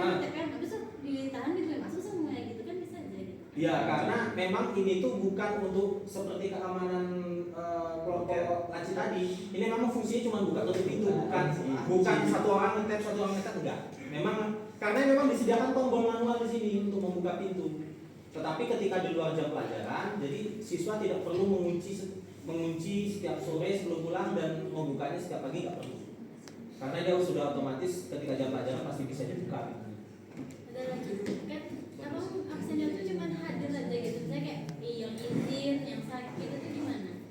TPM bisa ditahan gitu ya, masuk semuanya gitu kan bisa aja gitu. Ya, karena memang ini tuh bukan untuk seperti keamanan kelompok laci tadi. Ini memang fungsinya cuma buka tutup pintu, bukan satu orang ngetap enggak. Memang karena memang disediakan tombol manual di sini untuk membuka pintu. Tetapi ketika di luar jam pelajaran, jadi siswa tidak perlu mengunci setiap sore sebelum pulang dan membukanya setiap pagi nggak perlu. Karena dia sudah otomatis ketika jam pelajaran pasti bisa dibuka. Ada lagi kan abang absennya tuh cuma hadir aja gitu, saya kayak yang izin, yang sakit itu gimana?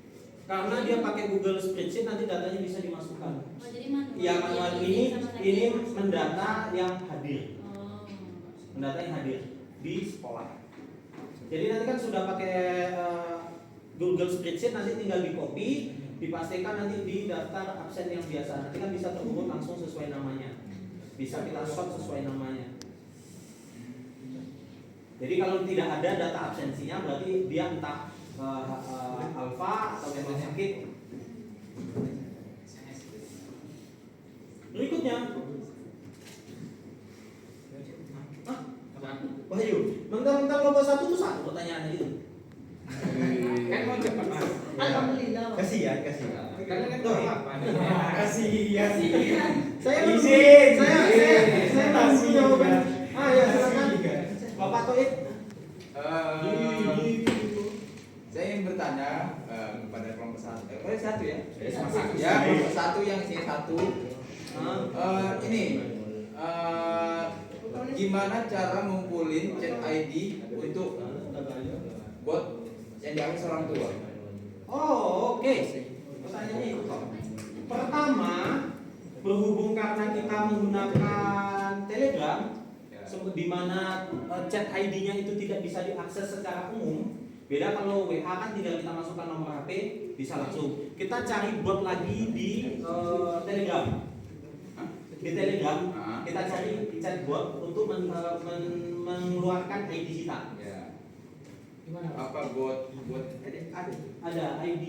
Karena dia pakai Google Spreadsheet nanti datanya bisa dimasukkan. Oh, jadi manual. Yang manual ini mendata yang hadir. Oh. Mendata yang hadir di sekolah. Jadi nanti kan sudah pakai Google Spreadsheet, nanti tinggal di copy, dipastikan nanti di daftar absen yang biasa. Nanti kan bisa terurut langsung sesuai namanya. Bisa kita sort sesuai namanya. Jadi kalau tidak ada data absensinya berarti dia entah alfa atau memang sakit. Berikutnya, Wahyu, mentang-mentang lomba satu tuh satu pertanyaannya itu. Kan mau cepat mas. Alhamdulillah. Kasihan. Kalian kan tahu apa nih? Kasihan. Saya masih jawaban. Ya silakan. Bapak Toib. Saya ingin bertanya kepada kelompok satu. Satu ya? Satu. Ya, kelompok satu yang isinya satu. Gimana cara ngumpulin chat ID untuk bot yang diakses orang tua? Oh, oke. Pertanyaannya itu. Pertama, berhubung karena kita menggunakan Telegram, di mana chat ID-nya itu tidak bisa diakses secara umum. Beda kalau WA kan tinggal kita masukkan nomor HP, bisa langsung. Kita cari bot lagi di Telegram. Di Telegram kita cari chatbot untuk mengeluarkan ID kita. Ya. Apa bot Ada ID.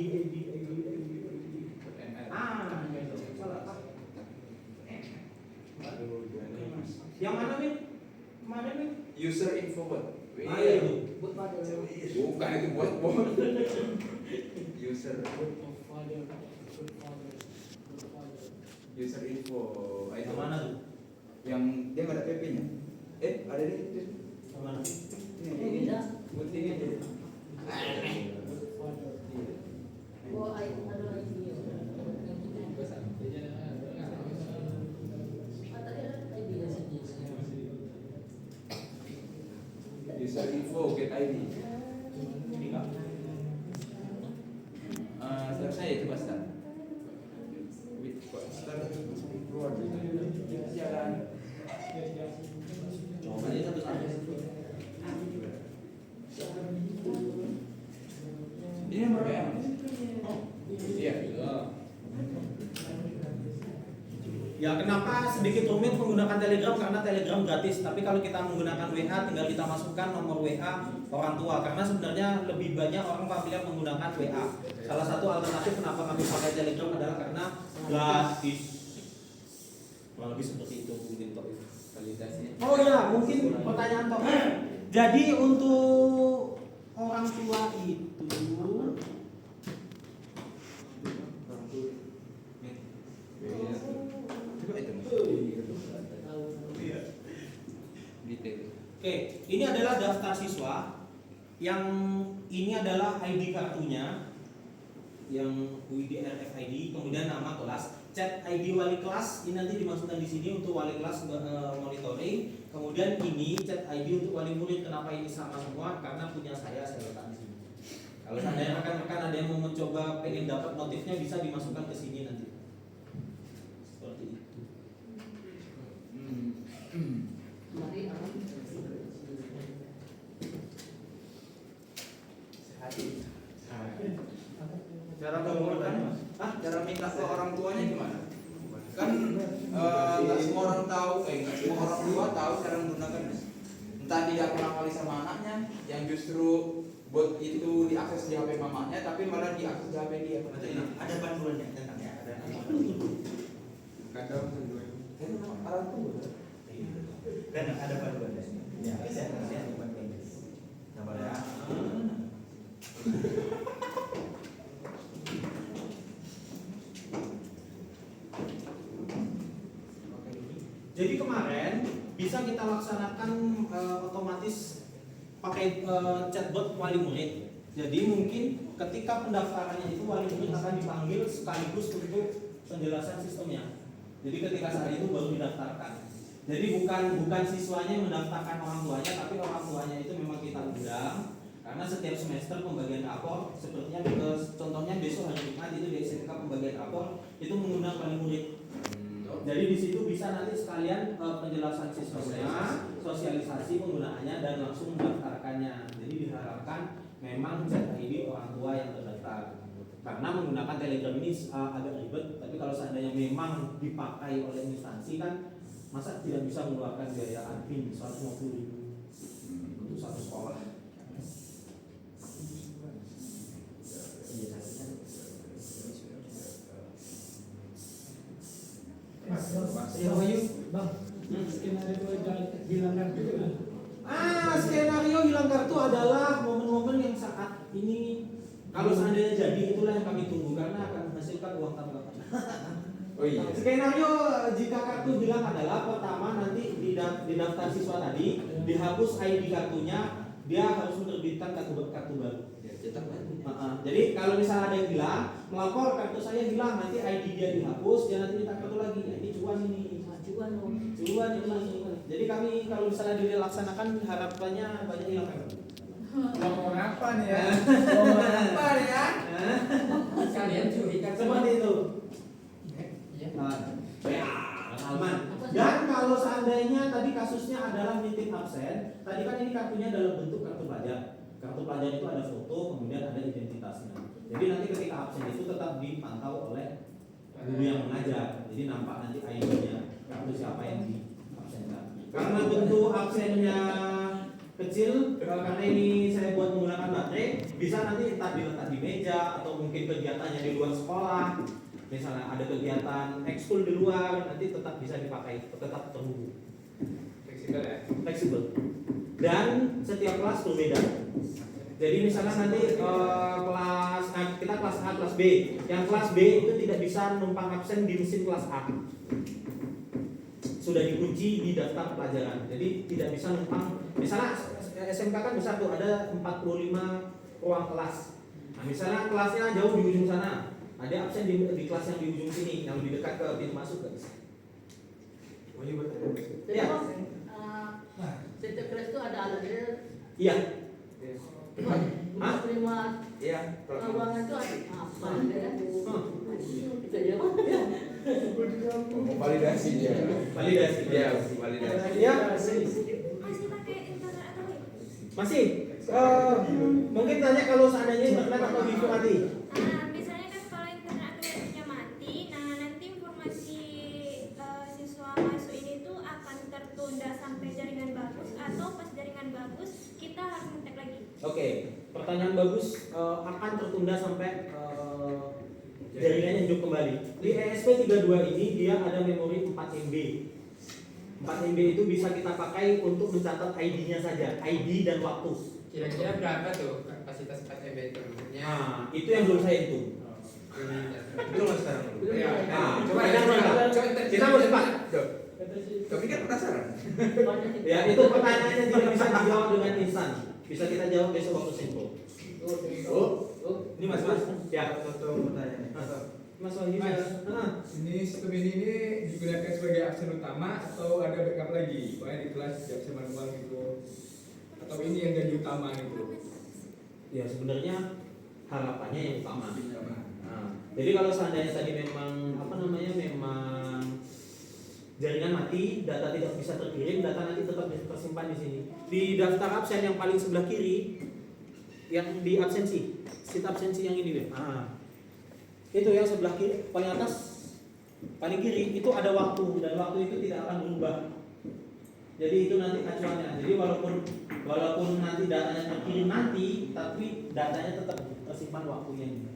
Salah. Yang mana nih? Mana nih? user info bot. Itu. Bukan itu bot. User info. Yang mana tuh? Yang dia nggak ada PP-nya. Ada di situ. Yang mana? Ini. Buat ini aja. Oh, ada lagi. User info get ID. Saya itu pasti. Jalan. Coba aja satu-satu. Ini nomor WA. Iya. Ya kenapa sedikit rumit menggunakan Telegram karena Telegram gratis. Tapi kalau kita menggunakan WA tinggal kita masukkan nomor WA orang tua karena sebenarnya lebih banyak orang familiar menggunakan WA. Salah satu alternatif kenapa kami pakai Telegram adalah karena gratis. Lebih seperti itu mungkin Tok. Oh ya, mungkin pertanyaan Tok. Jadi untuk orang tua itu Oke, ini adalah daftar siswa. Yang ini adalah ID kartunya, yang UID RFID, kemudian nama kelas, chat ID wali kelas ini nanti dimasukkan di sini untuk wali kelas monitoring. Kemudian ini chat ID untuk wali murid. Kenapa ini sama semua? Karena punya saya letak di sini. Kalau seandainya rekan-rekan ada yang mau mencoba pengen dapat notifnya bisa dimasukkan ke sini nanti. Seperti itu. Cara menggunakan, cara minta ke orang tuanya gimana? Kan nggak semua orang tahu, nggak semua orang tua tahu cara menggunakannya. Entah tidak pernah kali sama anaknya, yang justru bot itu diakses di HP mamanya, tapi malah diakses di HP dia. Ada panduannya tentangnya. Ada. Kadang orang tua. Dan ada panduannya. Ya, saya kasih panduannya. Sabar ya. Jadi kemarin bisa kita laksanakan otomatis pakai chatbot wali murid. Jadi mungkin ketika pendaftarannya itu wali murid akan dipanggil sekaligus untuk penjelasan sistemnya. Jadi ketika saat itu baru didaftarkan. Jadi bukan siswanya yang mendaftarkan orang tuanya, tapi orang tuanya itu memang kita undang. Karena setiap semester pembagian rapor, sepertinya contohnya besok hari Jumat itu di SMK pembagian rapor itu mengundang wali murid. Jadi di situ bisa nanti sekalian penjelasan sistemnya, sosialisasi penggunaannya dan langsung mendaftarkannya. Jadi diharapkan memang chat ID orang tua yang terdaftar. Karena menggunakan Telegram ini agak ribet, tapi kalau seandainya memang dipakai oleh instansi kan masa tidak bisa mengeluarkan biaya admin 150.000 untuk satu sekolah. Skenario hilang kartu adalah momen-momen yang saat ini kalau seandainya jadi itulah yang kami tunggu karena akan menghasilkan uang tambahan. Oh iya. Skenario jika kartu hilang adalah pertama nanti di daftar siswa tadi dihapus ID kartunya, dia harus menerbitkan kartu baru. Jadi kalau misalnya ada yang hilang, melapor kartu saya hilang, nanti ID dia dihapus, dia nanti minta kartu lagi. Ini cuan ini, cuan ini. Jadi kami kalau misalnya dilaksanakan harapannya banyak hilang kartu. Mau apa nih ya? Mau apa ya? Kalian curi kan Seperti itu. Iya. Ya, aman. Dan kalau seandainya tadi kasusnya adalah nitip absen, tadi kan ini kartunya dalam bentuk kartu pelajar. Kartu pelajar itu ada foto, kemudian ada identitasnya. Jadi nanti ketika absen itu tetap dipantau oleh guru yang mengajar. Jadi nampak nanti ID-nya, kartu siapa yang diabsenkan. Karena bentuk absennya kecil, karena ini saya buat menggunakan baterai, bisa nanti entah diletak di meja atau mungkin kegiatannya di luar sekolah. Misalnya ada kegiatan ekskul di luar, nanti tetap bisa dipakai, tetap terhubung. Fleksibel ya? Fleksibel. Dan setiap kelas berbeda. Jadi misalnya nanti kita kelas A, kelas B. Yang kelas B itu tidak bisa numpang absen di mesin kelas A. Sudah dikunci di daftar pelajaran. Jadi tidak bisa numpang. Misalnya SMK kan besar tuh, ada 45 ruang kelas. Nah, misalnya kelasnya jauh di ujung sana. Nah, dia absen di kelas yang di ujung sini, yang lebih dekat ke pintu masuk nggak bisa. Oh iya betul. Ya. Setiap kelas itu ada alatnya. Iya. Hah? Terima Iya. ruangan itu ada apa? Kita jawab. Validasi dia. Validasi. Iya, validasi. Ya. Masih pakai internet atau ya? Masih. Mungkin tanya kalau seandainya internet atau wifi mati. Nah, misalnya kan kalau internet atau wifi-nya mati, nah nanti informasi siswa masuk ini tuh akan tertunda sampai jaringan bagus atau pas jaringan bagus kita harus ngetek lagi. Oke, pertanyaan bagus. Akan tertunda sampai jaringannya hidup kembali. Di ESP32 ini dia ada memori 4 MB. 4 MB itu bisa kita pakai untuk mencatat ID-nya saja, ID dan waktu. Kira-kira berapa tuh kapasitas 4 MB itu? Maksudnya Nah, itu yang belum saya hitung. Itu mas sekarang dulu. Ya, Nah, coba kita mau cepat. Tapi kan penasaran. Ya, itu pertanyaannya tidak bisa dijawab dengan instan. Bisa kita jawab besok waktu simpul. Ini Mas. Ya. Satu pertanyaan. Mas Wahyu. Mas. Ini sistem ini digunakan sebagai absen utama atau ada backup lagi? Pokoknya di kelas di absen manual gitu. Atau ini yang jadi utama gitu? Ya sebenarnya harapannya yang utama. Nah, jadi kalau seandainya tadi memang memang jaringan mati, data tidak bisa terkirim, data nanti tetap tersimpan di sini. Di daftar absen yang paling sebelah kiri, yang di absensi, sheet absensi yang ini deh. Itu yang sebelah kiri, paling atas, paling kiri itu ada waktu dan waktu itu tidak akan berubah. Jadi itu nanti acuannya. Jadi walaupun nanti datanya terkirim nanti, tapi datanya tetap tersimpan waktunya.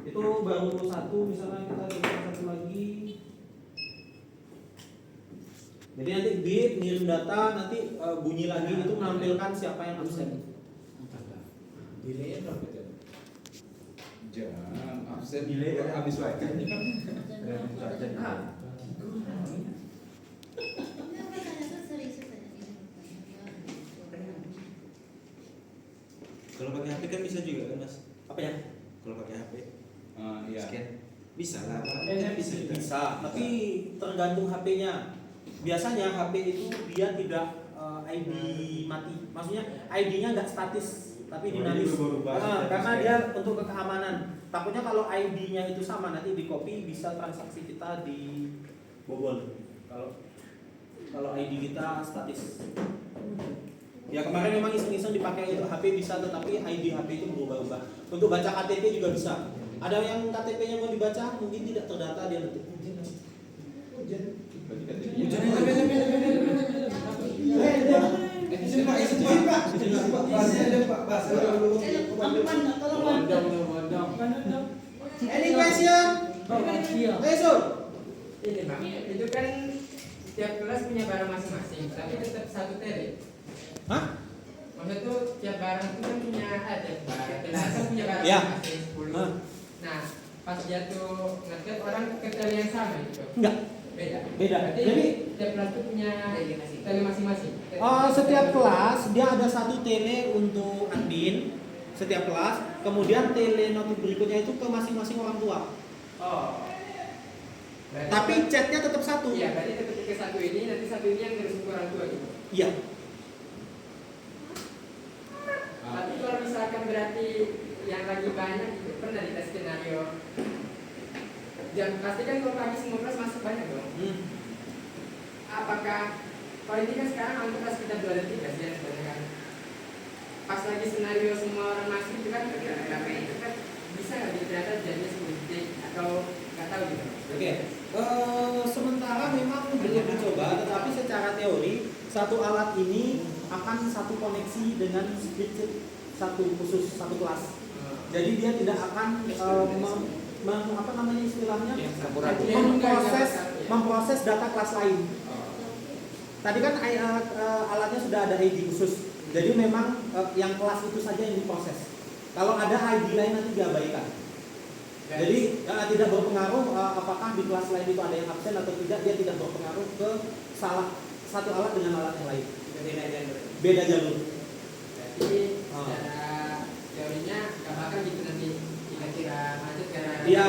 Itu baru satu, misalnya kita coba satu lagi. Jadi nanti beep, ngirim data, nanti bunyi lagi itu menampilkan siapa yang absen. Delay berapa jam? Jangan absen Delay dari habis waktu. Kalau pakai HP kan bisa juga kan Mas? Apa ya? Kalau pakai HP Iya. scan bisa lah. Kan bisa juga. Bisa, tapi tergantung HP-nya. Biasanya HP itu dia tidak ID mati, maksudnya ID-nya nggak statis, tapi dinamis. Karena dia untuk keamanan. Takutnya kalau ID-nya itu sama nanti di copy bisa transaksi kita dibobol. Kalau ID kita statis. Ya kemarin memang iseng-iseng dipakai itu HP bisa, tetapi ID HP itu berubah-ubah. Untuk baca KTP juga bisa. Ada yang KTP-nya mau dibaca mungkin tidak terdata dia nanti. Any question? Ayo. Ini Bang, itu kan tiap kelas punya barang masing-masing, tapi tetap satu tele. Hah? Maksud itu tiap barang itu kan punya tiap kelas kan punya barang Ya. masing-masing 10. Nah, pas jatuh ngetet orang ke tele yang sama gitu. Enggak. Beda. Beda. Berarti Jadi tiap kelas itu punya tele masing-masing. setiap kelas dia ada satu tele untuk admin setiap kelas, kemudian tele notif berikutnya itu ke masing-masing orang tua. Oh. Berarti Tapi chatnya tetap satu. iya, berarti ketika satu ini nanti satu ini yang ngurus orang tua gitu. Iya. Tapi kalau misalkan berarti yang lagi banyak gitu, pernah di tes skenario. Jam pasti kan kalau pagi semua kelas masuk banyak dong. Apakah kalau ini kan sekarang angka kelas kita 2 dan 3 sih sebenarnya kan. Pas lagi skenario semua orang masuk itu kan berapa itu kan bisa nggak gitu ternyata jadinya 10 detik atau nggak tahu gitu. Oke. Sementara memang belum dicoba, tetapi secara teori satu alat ini akan satu koneksi dengan spreadsheet satu khusus satu kelas. Jadi dia tidak akan apa namanya istilahnya memproses data kelas lain. Tadi kan alatnya sudah ada ID khusus. Jadi memang yang kelas itu saja yang diproses. Kalau ada ID lain nanti diabaikan. Jadi tidak berpengaruh apakah di kelas lain itu ada yang absen atau tidak, dia tidak berpengaruh ke salah satu alat dengan alat yang lain. Beda jalur. Berarti secara teorinya nggak bakal gitu nanti kira-kira macet karena Iya.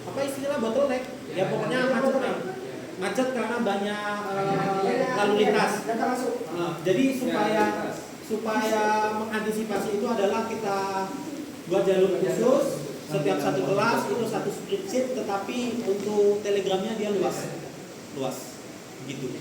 Apa istilah bottleneck? Ya pokoknya macet karena banyak lalu lintas. Jadi supaya mengantisipasi itu adalah kita buat jalur khusus. Setiap satu kelas itu satu spreadsheet, tetapi untuk telegramnya dia luas, gitu.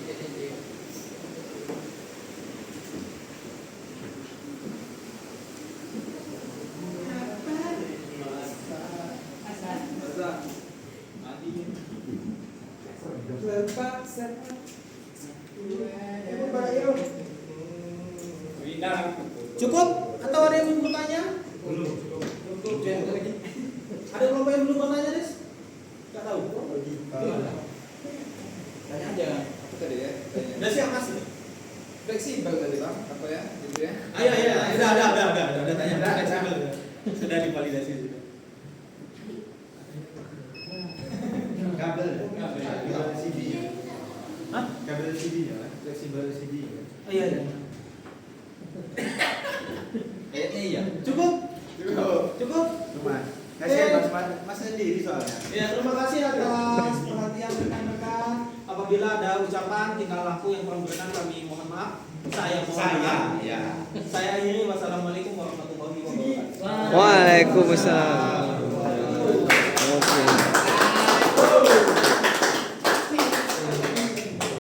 Cukup? Atau ada yang mau bertanya? Belum. Ada kelompok yang belum bertanya, Des? Gak tahu. Tanya aja. Apa tadi ya? Udah siap Mas? Fleksibel tadi Bang, apa ya? Gitu ya. Iya, udah tanya. Sudah divalidasi sudah. Kabel CD. Hah? Kabel CD-nya, fleksibel CD. Oh iya. Kayaknya iya. Cukup? Cuma kasihan Mas sendiri soalnya. Ya, terima kasih atas perhatian rekan-rekan. Apabila ada ucapan tingkah laku yang kurang berkenan kami mohon maaf. Saya mohon maaf. ya. Saya akhiri. Wassalamualaikum warahmatullahi wabarakatuh. Waalaikumsalam.